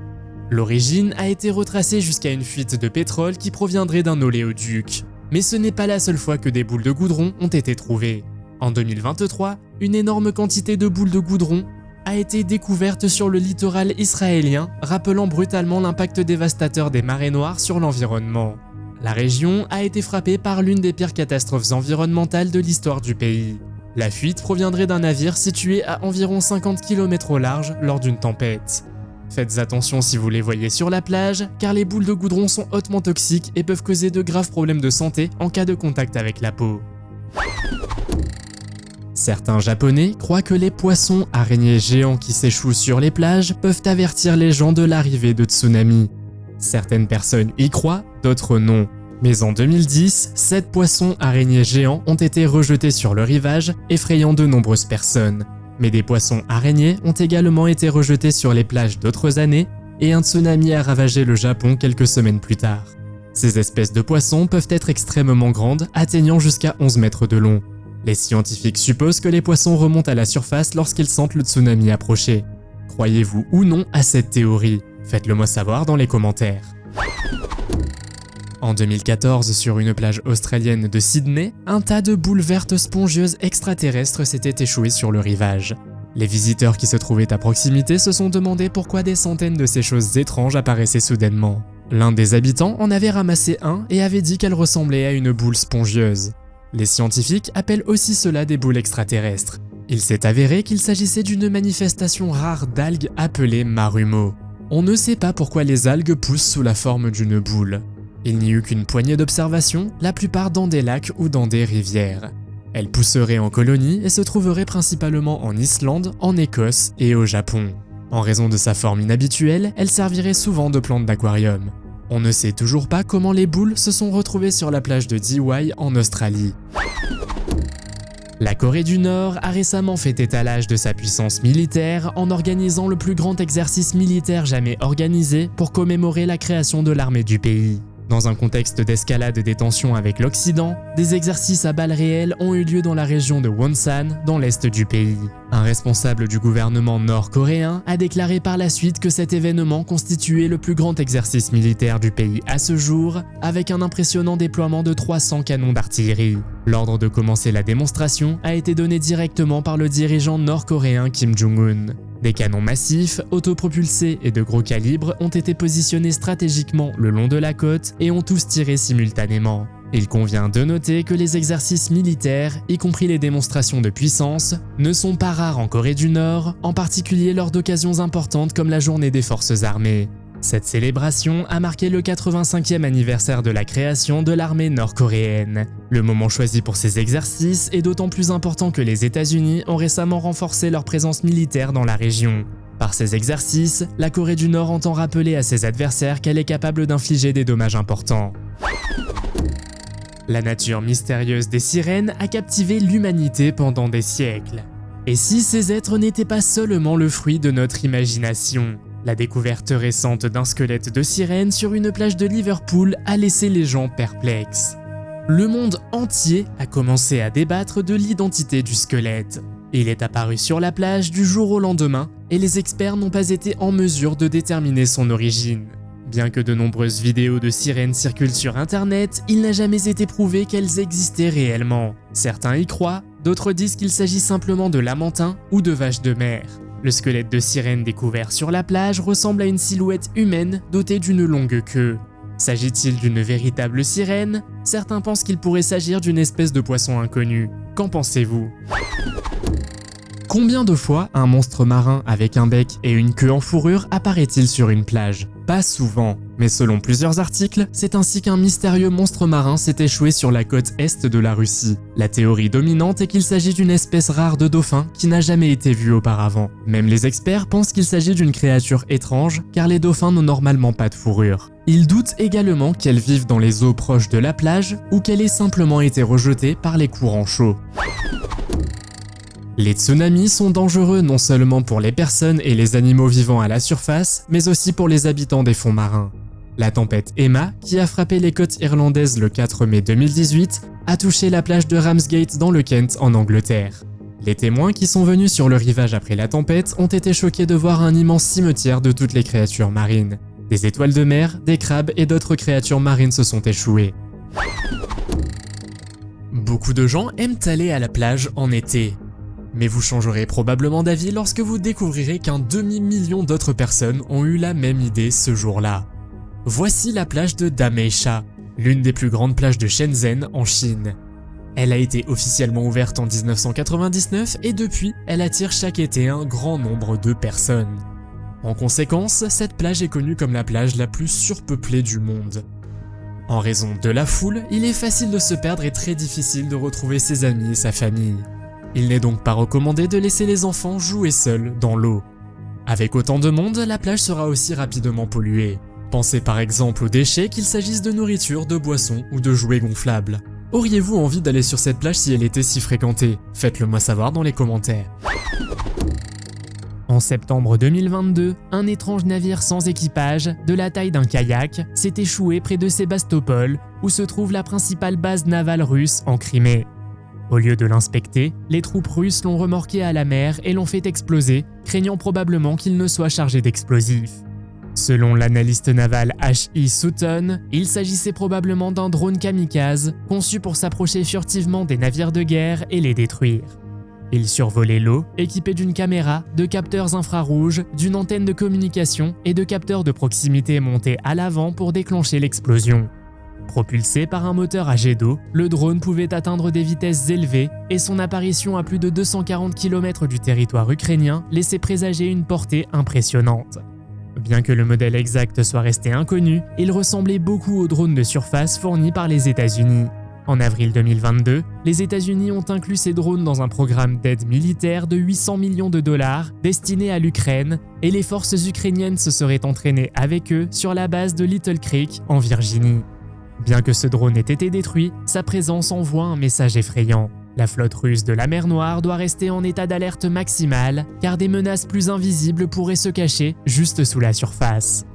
L'origine a été retracée jusqu'à une fuite de pétrole qui proviendrait d'un oléoduc. Mais ce n'est pas la seule fois que des boules de goudron ont été trouvées. En 2023, une énorme quantité de boules de goudron a été découverte sur le littoral israélien, rappelant brutalement l'impact dévastateur des marées noires sur l'environnement. La région a été frappée par l'une des pires catastrophes environnementales de l'histoire du pays. La fuite proviendrait d'un navire situé à environ 50 km au large lors d'une tempête. Faites attention si vous les voyez sur la plage, car les boules de goudron sont hautement toxiques et peuvent causer de graves problèmes de santé en cas de contact avec la peau. Certains Japonais croient que les poissons araignées géants qui s'échouent sur les plages peuvent avertir les gens de l'arrivée de tsunamis. Certaines personnes y croient, d'autres non. Mais en 2010, 7 poissons araignées géants ont été rejetés sur le rivage, effrayant de nombreuses personnes. Mais des poissons araignées ont également été rejetés sur les plages d'autres années, et un tsunami a ravagé le Japon quelques semaines plus tard. Ces espèces de poissons peuvent être extrêmement grandes, atteignant jusqu'à 11 mètres de long. Les scientifiques supposent que les poissons remontent à la surface lorsqu'ils sentent le tsunami approcher. Croyez-vous ou non à cette théorie? Faites-le moi savoir dans les commentaires. En 2014, sur une plage australienne de Sydney, un tas de boules vertes spongieuses extraterrestres s'était échoué sur le rivage. Les visiteurs qui se trouvaient à proximité se sont demandé pourquoi des centaines de ces choses étranges apparaissaient soudainement. L'un des habitants en avait ramassé un et avait dit qu'elle ressemblait à une boule spongieuse. Les scientifiques appellent aussi cela des boules extraterrestres. Il s'est avéré qu'il s'agissait d'une manifestation rare d'algues appelée marumo. On ne sait pas pourquoi les algues poussent sous la forme d'une boule. Il n'y eut qu'une poignée d'observations, la plupart dans des lacs ou dans des rivières. Elles pousseraient en colonie et se trouveraient principalement en Islande, en Écosse et au Japon. En raison de sa forme inhabituelle, elles serviraient souvent de plante d'aquarium. On ne sait toujours pas comment les boules se sont retrouvées sur la plage de Dee Why en Australie. La Corée du Nord a récemment fait étalage de sa puissance militaire en organisant le plus grand exercice militaire jamais organisé pour commémorer la création de l'armée du pays. Dans un contexte d'escalade des tensions avec l'Occident, des exercices à balles réelles ont eu lieu dans la région de Wonsan, dans l'est du pays. Un responsable du gouvernement nord-coréen a déclaré par la suite que cet événement constituait le plus grand exercice militaire du pays à ce jour, avec un impressionnant déploiement de 300 canons d'artillerie. L'ordre de commencer la démonstration a été donné directement par le dirigeant nord-coréen Kim Jong-un. Des canons massifs, autopropulsés et de gros calibre ont été positionnés stratégiquement le long de la côte et ont tous tiré simultanément. Il convient de noter que les exercices militaires, y compris les démonstrations de puissance, ne sont pas rares en Corée du Nord, en particulier lors d'occasions importantes comme la Journée des Forces armées. Cette célébration a marqué le 85e anniversaire de la création de l'armée nord-coréenne. Le moment choisi pour ces exercices est d'autant plus important que les États-Unis ont récemment renforcé leur présence militaire dans la région. Par ces exercices, la Corée du Nord entend rappeler à ses adversaires qu'elle est capable d'infliger des dommages importants. La nature mystérieuse des sirènes a captivé l'humanité pendant des siècles. Et si ces êtres n'étaient pas seulement le fruit de notre imagination? La découverte récente d'un squelette de sirène sur une plage de Liverpool a laissé les gens perplexes. Le monde entier a commencé à débattre de l'identité du squelette. Il est apparu sur la plage du jour au lendemain et les experts n'ont pas été en mesure de déterminer son origine. Bien que de nombreuses vidéos de sirènes circulent sur internet, il n'a jamais été prouvé qu'elles existaient réellement. Certains y croient, d'autres disent qu'il s'agit simplement de lamantins ou de vaches de mer. Le squelette de sirène découvert sur la plage ressemble à une silhouette humaine dotée d'une longue queue. S'agit-il d'une véritable sirène? Certains pensent qu'il pourrait s'agir d'une espèce de poisson inconnu. Qu'en pensez-vous? Combien de fois un monstre marin avec un bec et une queue en fourrure apparaît-il sur une plage? Pas souvent, mais selon plusieurs articles, c'est ainsi qu'un mystérieux monstre marin s'est échoué sur la côte est de la Russie. La théorie dominante est qu'il s'agit d'une espèce rare de dauphin qui n'a jamais été vue auparavant. Même les experts pensent qu'il s'agit d'une créature étrange, car les dauphins n'ont normalement pas de fourrure. Ils doutent également qu'elle vive dans les eaux proches de la plage ou qu'elle ait simplement été rejetée par les courants chauds. Les tsunamis sont dangereux non seulement pour les personnes et les animaux vivant à la surface, mais aussi pour les habitants des fonds marins. La tempête Emma, qui a frappé les côtes irlandaises le 4 mai 2018, a touché la plage de Ramsgate dans le Kent en Angleterre. Les témoins qui sont venus sur le rivage après la tempête ont été choqués de voir un immense cimetière de toutes les créatures marines. Des étoiles de mer, des crabes et d'autres créatures marines se sont échouées. Beaucoup de gens aiment aller à la plage en été. Mais vous changerez probablement d'avis lorsque vous découvrirez qu'un demi-million d'autres personnes ont eu la même idée ce jour-là. Voici la plage de Dameisha, l'une des plus grandes plages de Shenzhen en Chine. Elle a été officiellement ouverte en 1999 et depuis, elle attire chaque été un grand nombre de personnes. En conséquence, cette plage est connue comme la plage la plus surpeuplée du monde. En raison de la foule, il est facile de se perdre et très difficile de retrouver ses amis et sa famille. Il n'est donc pas recommandé de laisser les enfants jouer seuls dans l'eau. Avec autant de monde, la plage sera aussi rapidement polluée. Pensez par exemple aux déchets, qu'il s'agisse de nourriture, de boissons ou de jouets gonflables. Auriez-vous envie d'aller sur cette plage si elle était si fréquentée? Faites-le moi savoir dans les commentaires. En septembre 2022, un étrange navire sans équipage, de la taille d'un kayak, s'est échoué près de Sébastopol, où se trouve la principale base navale russe en Crimée. Au lieu de l'inspecter, les troupes russes l'ont remorqué à la mer et l'ont fait exploser, craignant probablement qu'il ne soit chargé d'explosifs. Selon l'analyste naval H.I. Sutton, il s'agissait probablement d'un drone kamikaze conçu pour s'approcher furtivement des navires de guerre et les détruire. Il survolait l'eau, équipé d'une caméra, de capteurs infrarouges, d'une antenne de communication et de capteurs de proximité montés à l'avant pour déclencher l'explosion. Propulsé par un moteur à jet d'eau, le drone pouvait atteindre des vitesses élevées et son apparition à plus de 240 km du territoire ukrainien laissait présager une portée impressionnante. Bien que le modèle exact soit resté inconnu, il ressemblait beaucoup aux drones de surface fournis par les États-Unis. En avril 2022, les États-Unis ont inclus ces drones dans un programme d'aide militaire de 800 millions de dollars destiné à l'Ukraine, et les forces ukrainiennes se seraient entraînées avec eux sur la base de Little Creek en Virginie. Bien que ce drone ait été détruit, sa présence envoie un message effrayant. La flotte russe de la mer Noire doit rester en état d'alerte maximale, car des menaces plus invisibles pourraient se cacher juste sous la surface.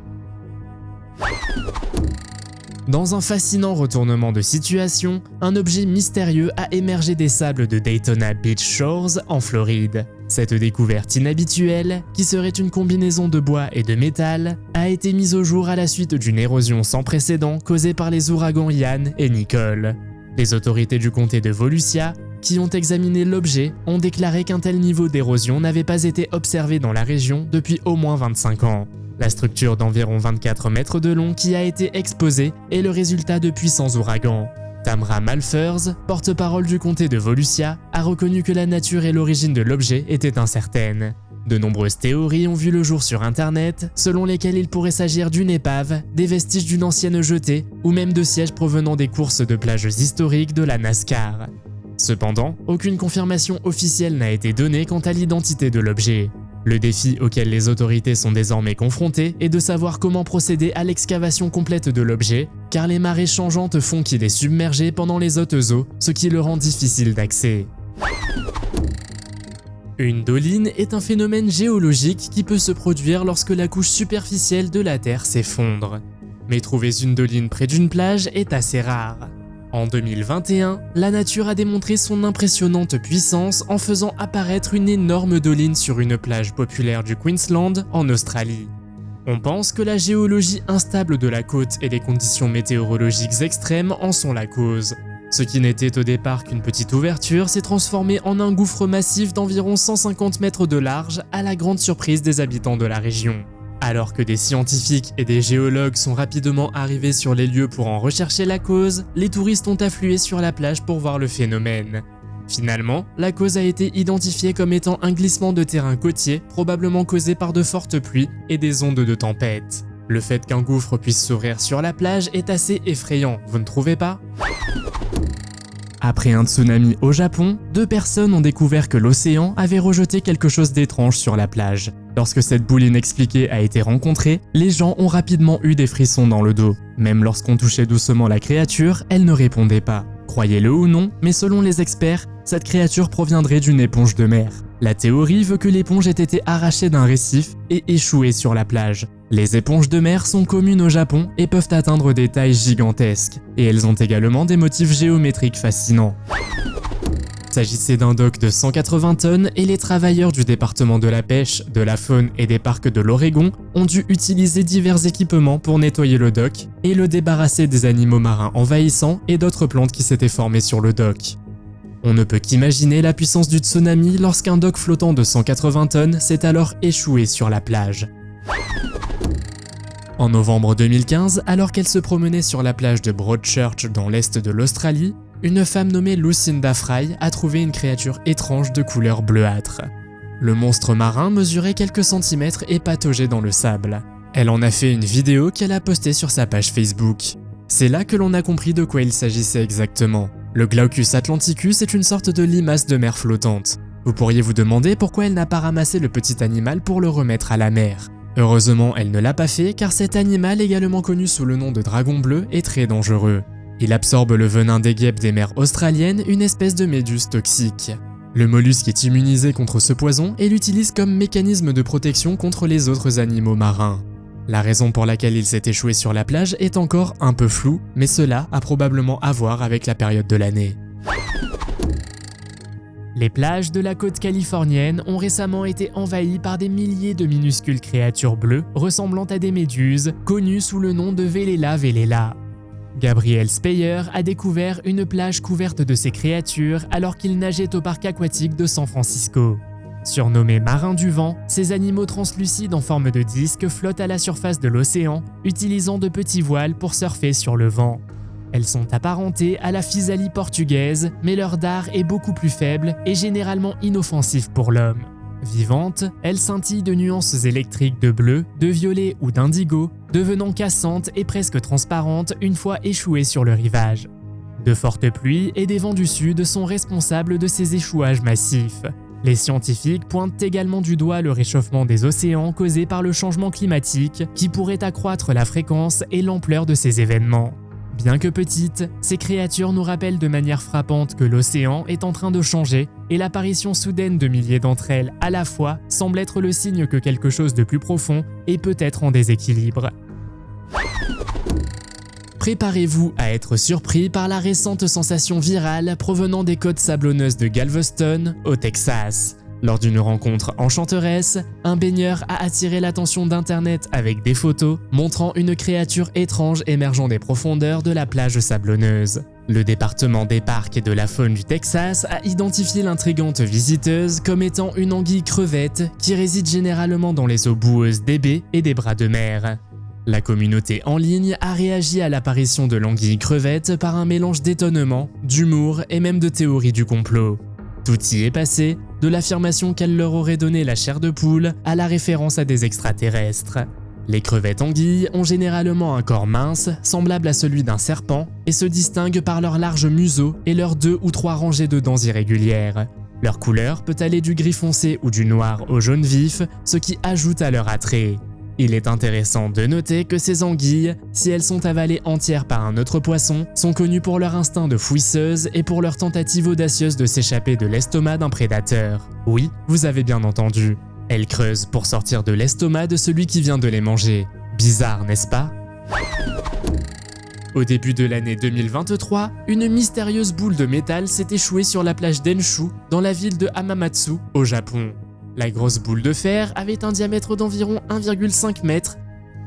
Dans un fascinant retournement de situation, un objet mystérieux a émergé des sables de Daytona Beach Shores en Floride. Cette découverte inhabituelle, qui serait une combinaison de bois et de métal, a été mise au jour à la suite d'une érosion sans précédent causée par les ouragans Ian et Nicole. Les autorités du comté de Volusia, qui ont examiné l'objet, ont déclaré qu'un tel niveau d'érosion n'avait pas été observé dans la région depuis au moins 25 ans. La structure d'environ 24 mètres de long qui a été exposée est le résultat de puissants ouragans. Tamra Malphurs, porte-parole du comté de Volusia, a reconnu que la nature et l'origine de l'objet étaient incertaines. De nombreuses théories ont vu le jour sur internet, selon lesquelles il pourrait s'agir d'une épave, des vestiges d'une ancienne jetée, ou même de sièges provenant des courses de plages historiques de la NASCAR. Cependant, aucune confirmation officielle n'a été donnée quant à l'identité de l'objet. Le défi auquel les autorités sont désormais confrontées est de savoir comment procéder à l'excavation complète de l'objet, car les marées changeantes font qu'il est submergé pendant les hautes eaux, ce qui le rend difficile d'accès. Une doline est un phénomène géologique qui peut se produire lorsque la couche superficielle de la Terre s'effondre. Mais trouver une doline près d'une plage est assez rare. En 2021, la nature a démontré son impressionnante puissance en faisant apparaître une énorme doline sur une plage populaire du Queensland en Australie. On pense que la géologie instable de la côte et les conditions météorologiques extrêmes en sont la cause. Ce qui n'était au départ qu'une petite ouverture s'est transformé en un gouffre massif d'environ 150 mètres de large à la grande surprise des habitants de la région. Alors que des scientifiques et des géologues sont rapidement arrivés sur les lieux pour en rechercher la cause, les touristes ont afflué sur la plage pour voir le phénomène. Finalement, la cause a été identifiée comme étant un glissement de terrain côtier, probablement causé par de fortes pluies et des ondes de tempête. Le fait qu'un gouffre puisse s'ouvrir sur la plage est assez effrayant, vous ne trouvez pas ? Après un tsunami au Japon, 2 personnes ont découvert que l'océan avait rejeté quelque chose d'étrange sur la plage. Lorsque cette boule inexpliquée a été rencontrée, les gens ont rapidement eu des frissons dans le dos. Même lorsqu'on touchait doucement la créature, elle ne répondait pas. Croyez-le ou non, mais selon les experts, cette créature proviendrait d'une éponge de mer. La théorie veut que l'éponge ait été arrachée d'un récif et échouée sur la plage. Les éponges de mer sont communes au Japon et peuvent atteindre des tailles gigantesques, et elles ont également des motifs géométriques fascinants. Il s'agissait d'un dock de 180 tonnes et les travailleurs du département de la pêche, de la faune et des parcs de l'Oregon ont dû utiliser divers équipements pour nettoyer le dock et le débarrasser des animaux marins envahissants et d'autres plantes qui s'étaient formées sur le dock. On ne peut qu'imaginer la puissance du tsunami lorsqu'un dock flottant de 180 tonnes s'est alors échoué sur la plage. En novembre 2015, alors qu'elle se promenait sur la plage de Broadchurch dans l'est de l'Australie, une femme nommée Lucinda Fry a trouvé une créature étrange de couleur bleuâtre. Le monstre marin mesurait quelques centimètres et pataugeait dans le sable. Elle en a fait une vidéo qu'elle a postée sur sa page Facebook. C'est là que l'on a compris de quoi il s'agissait exactement. Le Glaucus atlanticus est une sorte de limace de mer flottante. Vous pourriez vous demander pourquoi elle n'a pas ramassé le petit animal pour le remettre à la mer. Heureusement, elle ne l'a pas fait car cet animal, également connu sous le nom de dragon bleu, est très dangereux. Il absorbe le venin des guêpes des mers australiennes, une espèce de méduse toxique. Le mollusque est immunisé contre ce poison et l'utilise comme mécanisme de protection contre les autres animaux marins. La raison pour laquelle il s'est échoué sur la plage est encore un peu floue, mais cela a probablement à voir avec la période de l'année. Les plages de la côte californienne ont récemment été envahies par des milliers de minuscules créatures bleues ressemblant à des méduses, connues sous le nom de Velela velela. Gabriel Speyer a découvert une plage couverte de ces créatures alors qu'il nageait au parc aquatique de San Francisco. Surnommés marins du vent, ces animaux translucides en forme de disque flottent à la surface de l'océan, utilisant de petits voiles pour surfer sur le vent. Elles sont apparentées à la physalie portugaise, mais leur dard est beaucoup plus faible et généralement inoffensif pour l'homme. Vivantes, elles scintillent de nuances électriques de bleu, de violet ou d'indigo, devenant cassantes et presque transparentes une fois échouées sur le rivage. De fortes pluies et des vents du sud sont responsables de ces échouages massifs. Les scientifiques pointent également du doigt le réchauffement des océans causé par le changement climatique qui pourrait accroître la fréquence et l'ampleur de ces événements. Bien que petites, ces créatures nous rappellent de manière frappante que l'océan est en train de changer et l'apparition soudaine de milliers d'entre elles à la fois semble être le signe que quelque chose de plus profond est peut-être en déséquilibre. Préparez-vous à être surpris par la récente sensation virale provenant des côtes sablonneuses de Galveston, au Texas. Lors d'une rencontre enchanteresse, un baigneur a attiré l'attention d'Internet avec des photos montrant une créature étrange émergeant des profondeurs de la plage sablonneuse. Le département des parcs et de la faune du Texas a identifié l'intrigante visiteuse comme étant une anguille crevette qui réside généralement dans les eaux boueuses des baies et des bras de mer. La communauté en ligne a réagi à l'apparition de l'anguille crevette par un mélange d'étonnement, d'humour et même de théorie du complot. Tout y est passé, de l'affirmation qu'elle leur aurait donné la chair de poule à la référence à des extraterrestres. Les crevettes anguilles ont généralement un corps mince, semblable à celui d'un serpent, et se distinguent par leur large museau et leurs 2 ou 3 rangées de dents irrégulières. Leur couleur peut aller du gris foncé ou du noir au jaune vif, ce qui ajoute à leur attrait. Il est intéressant de noter que ces anguilles, si elles sont avalées entières par un autre poisson, sont connues pour leur instinct de fouisseuse et pour leur tentative audacieuse de s'échapper de l'estomac d'un prédateur. Oui, vous avez bien entendu. Elles creusent pour sortir de l'estomac de celui qui vient de les manger. Bizarre, n'est-ce pas ? Au début de l'année 2023, une mystérieuse boule de métal s'est échouée sur la plage d'Enshu, dans la ville de Hamamatsu, au Japon. La grosse boule de fer avait un diamètre d'environ 1,5 m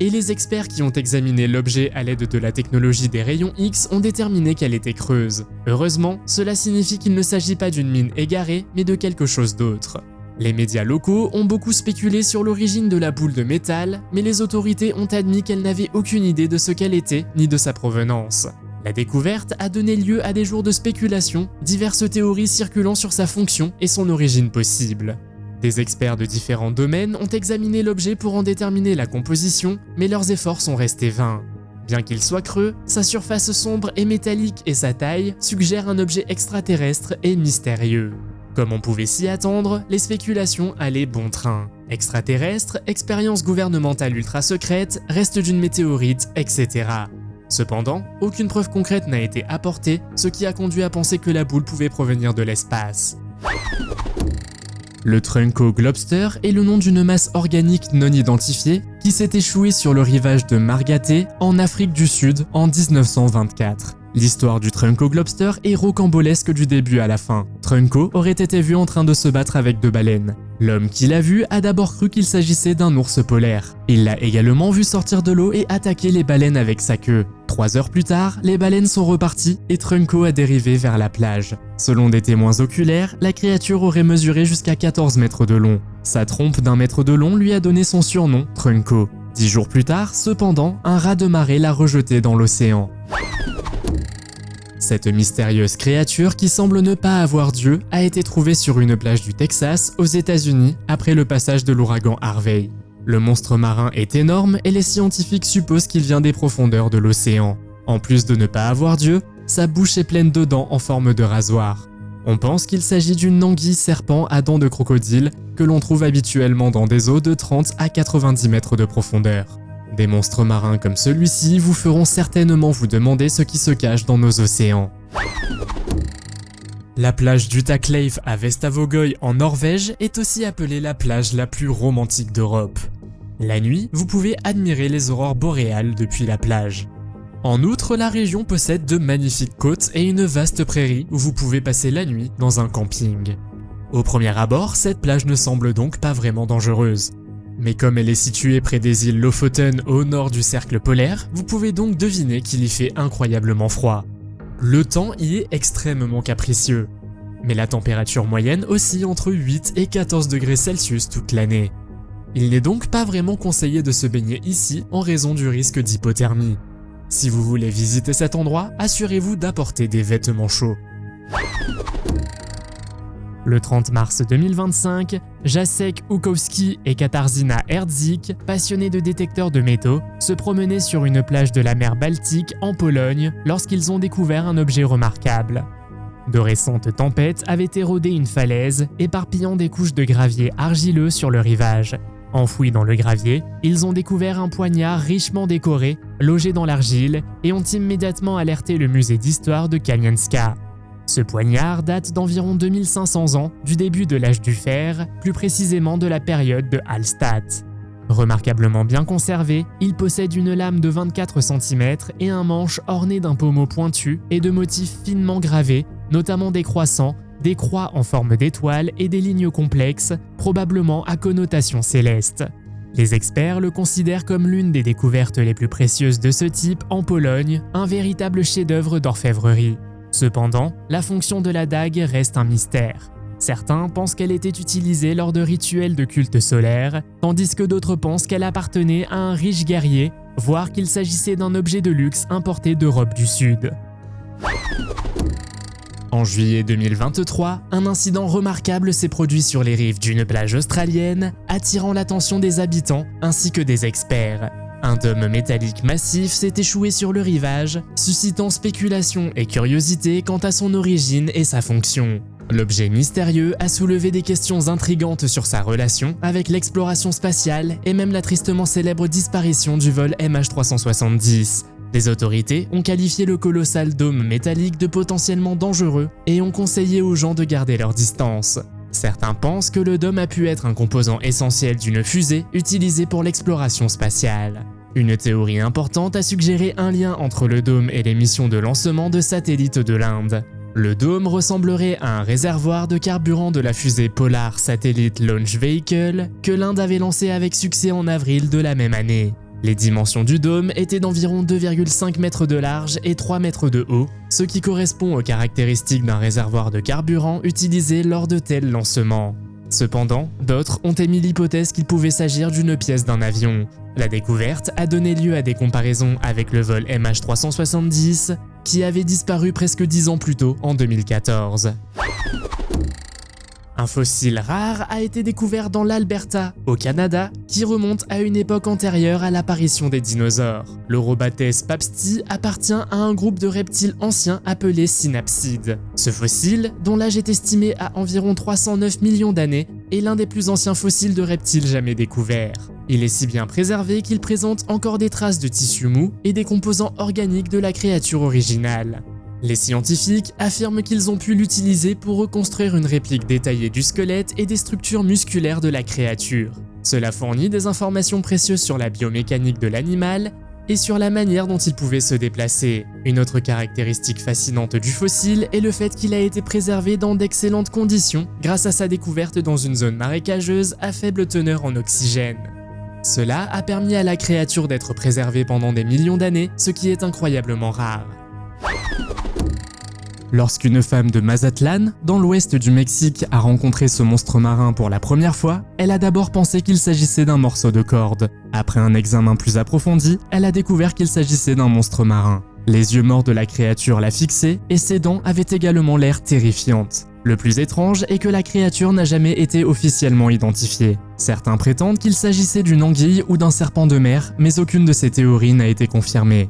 et les experts qui ont examiné l'objet à l'aide de la technologie des rayons X ont déterminé qu'elle était creuse. Heureusement, cela signifie qu'il ne s'agit pas d'une mine égarée, mais de quelque chose d'autre. Les médias locaux ont beaucoup spéculé sur l'origine de la boule de métal, mais les autorités ont admis qu'elles n'avaient aucune idée de ce qu'elle était, ni de sa provenance. La découverte a donné lieu à des jours de spéculation, diverses théories circulant sur sa fonction et son origine possible. Des experts de différents domaines ont examiné l'objet pour en déterminer la composition, mais leurs efforts sont restés vains. Bien qu'il soit creux, sa surface sombre et métallique et sa taille suggèrent un objet extraterrestre et mystérieux. Comme on pouvait s'y attendre, les spéculations allaient bon train. Extraterrestre, expérience gouvernementale ultra secrète, reste d'une météorite, etc. Cependant, aucune preuve concrète n'a été apportée, ce qui a conduit à penser que la boule pouvait provenir de l'espace. Le Trunco Globster est le nom d'une masse organique non identifiée qui s'est échouée sur le rivage de Margaté, en Afrique du Sud, en 1924. L'histoire du Trunco Globster est rocambolesque du début à la fin. Trunco aurait été vu en train de se battre avec 2 baleines. L'homme qui l'a vu a d'abord cru qu'il s'agissait d'un ours polaire. Il l'a également vu sortir de l'eau et attaquer les baleines avec sa queue. 3 heures plus tard, les baleines sont reparties et Trunco a dérivé vers la plage. Selon des témoins oculaires, la créature aurait mesuré jusqu'à 14 mètres de long. Sa trompe d'1 mètre de long lui a donné son surnom, Trunco. 10 jours plus tard, cependant, un raz de marée l'a rejeté dans l'océan. Cette mystérieuse créature qui semble ne pas avoir Dieu a été trouvée sur une plage du Texas, aux États-Unis, après le passage de l'ouragan Harvey. Le monstre marin est énorme et les scientifiques supposent qu'il vient des profondeurs de l'océan. En plus de ne pas avoir Dieu, sa bouche est pleine de dents en forme de rasoir. On pense qu'il s'agit d'une anguille serpent à dents de crocodile que l'on trouve habituellement dans des eaux de 30 à 90 mètres de profondeur. Des monstres marins comme celui-ci vous feront certainement vous demander ce qui se cache dans nos océans. La plage d'Utakleif à Vestavågøy en Norvège est aussi appelée la plage la plus romantique d'Europe. La nuit, vous pouvez admirer les aurores boréales depuis la plage. En outre, la région possède de magnifiques côtes et une vaste prairie où vous pouvez passer la nuit dans un camping. Au premier abord, cette plage ne semble donc pas vraiment dangereuse. Mais comme elle est située près des îles Lofoten au nord du cercle polaire, vous pouvez donc deviner qu'il y fait incroyablement froid. Le temps y est extrêmement capricieux, mais la température moyenne oscille entre 8 et 14 degrés Celsius toute l'année. Il n'est donc pas vraiment conseillé de se baigner ici en raison du risque d'hypothermie. Si vous voulez visiter cet endroit, assurez-vous d'apporter des vêtements chauds. Le 30 mars 2025, Jacek Łukowski et Katarzyna Herdzik, passionnés de détecteurs de métaux, se promenaient sur une plage de la mer Baltique en Pologne lorsqu'ils ont découvert un objet remarquable. De récentes tempêtes avaient érodé une falaise, éparpillant des couches de gravier argileux sur le rivage. Enfouis dans le gravier, ils ont découvert un poignard richement décoré, logé dans l'argile, et ont immédiatement alerté le musée d'histoire de Kamieńska. Ce poignard date d'environ 2500 ans, du début de l'âge du fer, plus précisément de la période de Hallstatt. Remarquablement bien conservé, il possède une lame de 24 cm et un manche orné d'un pommeau pointu et de motifs finement gravés, notamment des croissants, des croix en forme d'étoiles et des lignes complexes, probablement à connotation céleste. Les experts le considèrent comme l'une des découvertes les plus précieuses de ce type en Pologne, un véritable chef-d'œuvre d'orfèvrerie. Cependant, la fonction de la dague reste un mystère. Certains pensent qu'elle était utilisée lors de rituels de culte solaire, tandis que d'autres pensent qu'elle appartenait à un riche guerrier, voire qu'il s'agissait d'un objet de luxe importé d'Europe du Sud. En juillet 2023, un incident remarquable s'est produit sur les rives d'une plage australienne, attirant l'attention des habitants ainsi que des experts. Un dôme métallique massif s'est échoué sur le rivage, suscitant spéculation et curiosité quant à son origine et sa fonction. L'objet mystérieux a soulevé des questions intrigantes sur sa relation avec l'exploration spatiale et même la tristement célèbre disparition du vol MH370. Les autorités ont qualifié le colossal dôme métallique de potentiellement dangereux et ont conseillé aux gens de garder leur distance. Certains pensent que le dôme a pu être un composant essentiel d'une fusée utilisée pour l'exploration spatiale. Une théorie importante a suggéré un lien entre le dôme et les missions de lancement de satellites de l'Inde. Le dôme ressemblerait à un réservoir de carburant de la fusée Polar Satellite Launch Vehicle que l'Inde avait lancée avec succès en avril de la même année. Les dimensions du dôme étaient d'environ 2,5 mètres de large et 3 mètres de haut, ce qui correspond aux caractéristiques d'un réservoir de carburant utilisé lors de tels lancements. Cependant, d'autres ont émis l'hypothèse qu'il pouvait s'agir d'une pièce d'un avion. La découverte a donné lieu à des comparaisons avec le vol MH370, qui avait disparu presque 10 ans plus tôt, en 2014. Un fossile rare a été découvert dans l'Alberta, au Canada, qui remonte à une époque antérieure à l'apparition des dinosaures. L'Orobates papsti appartient à un groupe de reptiles anciens appelés synapsides. Ce fossile, dont l'âge est estimé à environ 309 millions d'années, est l'un des plus anciens fossiles de reptiles jamais découverts. Il est si bien préservé qu'il présente encore des traces de tissu mou et des composants organiques de la créature originale. Les scientifiques affirment qu'ils ont pu l'utiliser pour reconstruire une réplique détaillée du squelette et des structures musculaires de la créature. Cela fournit des informations précieuses sur la biomécanique de l'animal et sur la manière dont il pouvait se déplacer. Une autre caractéristique fascinante du fossile est le fait qu'il a été préservé dans d'excellentes conditions grâce à sa découverte dans une zone marécageuse à faible teneur en oxygène. Cela a permis à la créature d'être préservée pendant des millions d'années, ce qui est incroyablement rare. Lorsqu'une femme de Mazatlan, dans l'ouest du Mexique, a rencontré ce monstre marin pour la première fois, elle a d'abord pensé qu'il s'agissait d'un morceau de corde. Après un examen plus approfondi, elle a découvert qu'il s'agissait d'un monstre marin. Les yeux morts de la créature la fixaient et ses dents avaient également l'air terrifiantes. Le plus étrange est que la créature n'a jamais été officiellement identifiée. Certains prétendent qu'il s'agissait d'une anguille ou d'un serpent de mer, mais aucune de ces théories n'a été confirmée.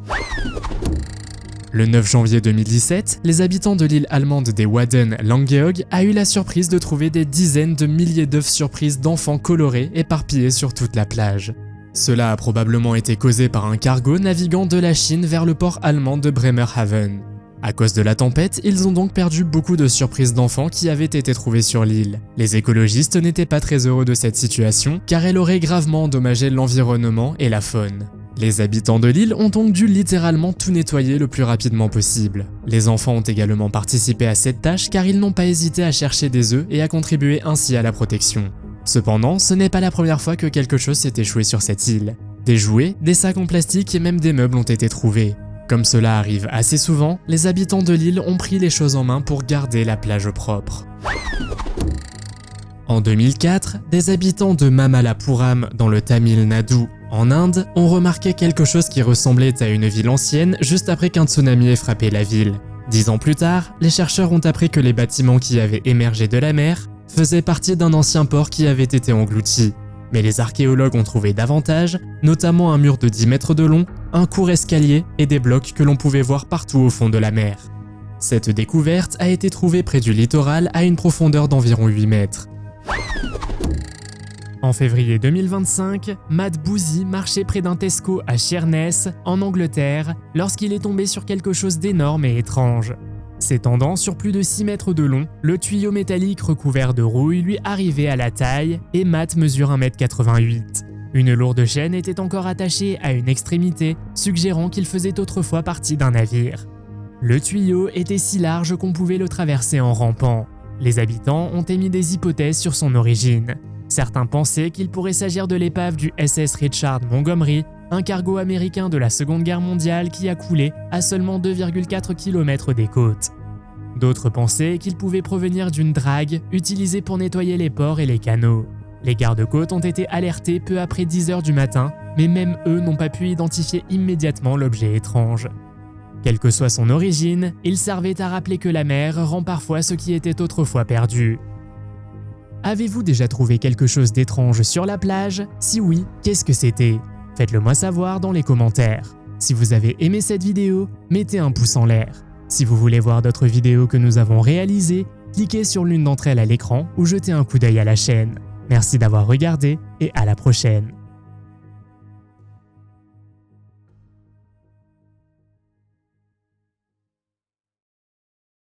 Le 9 janvier 2017, les habitants de l'île allemande des Wadden Langeoog a eu la surprise de trouver des dizaines de milliers d'œufs surprises d'enfants colorés éparpillés sur toute la plage. Cela a probablement été causé par un cargo naviguant de la Chine vers le port allemand de Bremerhaven. À cause de la tempête, ils ont donc perdu beaucoup de surprises d'enfants qui avaient été trouvées sur l'île. Les écologistes n'étaient pas très heureux de cette situation car elle aurait gravement endommagé l'environnement et la faune. Les habitants de l'île ont donc dû littéralement tout nettoyer le plus rapidement possible. Les enfants ont également participé à cette tâche car ils n'ont pas hésité à chercher des œufs et à contribuer ainsi à la protection. Cependant, ce n'est pas la première fois que quelque chose s'est échoué sur cette île. Des jouets, des sacs en plastique et même des meubles ont été trouvés. Comme cela arrive assez souvent, les habitants de l'île ont pris les choses en main pour garder la plage propre. En 2004, des habitants de Mamallapuram dans le Tamil Nadu, en Inde, ont remarqué quelque chose qui ressemblait à une ville ancienne juste après qu'un tsunami ait frappé la ville. 10 ans plus tard, les chercheurs ont appris que les bâtiments qui avaient émergé de la mer faisaient partie d'un ancien port qui avait été englouti. Mais les archéologues ont trouvé davantage, notamment un mur de 10 mètres de long, un court escalier et des blocs que l'on pouvait voir partout au fond de la mer. Cette découverte a été trouvée près du littoral à une profondeur d'environ 8 mètres. En février 2025, Matt Boozy marchait près d'un Tesco à Sheerness, en Angleterre, lorsqu'il est tombé sur quelque chose d'énorme et étrange. S'étendant sur plus de 6 mètres de long, le tuyau métallique recouvert de rouille lui arrivait à la taille et Matt mesure 1,88 m. Une lourde chaîne était encore attachée à une extrémité, suggérant qu'il faisait autrefois partie d'un navire. Le tuyau était si large qu'on pouvait le traverser en rampant. Les habitants ont émis des hypothèses sur son origine. Certains pensaient qu'il pourrait s'agir de l'épave du SS Richard Montgomery, un cargo américain de la Seconde Guerre mondiale qui a coulé à seulement 2,4 km des côtes. D'autres pensaient qu'il pouvait provenir d'une drague utilisée pour nettoyer les ports et les canaux. Les gardes-côtes ont été alertés peu après 10 h du matin, mais même eux n'ont pas pu identifier immédiatement l'objet étrange. Quelle que soit son origine, il servait à rappeler que la mer rend parfois ce qui était autrefois perdu. Avez-vous déjà trouvé quelque chose d'étrange sur la plage? Si oui, qu'est-ce que c'était? Faites-le moi savoir dans les commentaires. Si vous avez aimé cette vidéo, mettez un pouce en l'air. Si vous voulez voir d'autres vidéos que nous avons réalisées, cliquez sur l'une d'entre elles à l'écran ou jetez un coup d'œil à la chaîne. Merci d'avoir regardé et à la prochaine.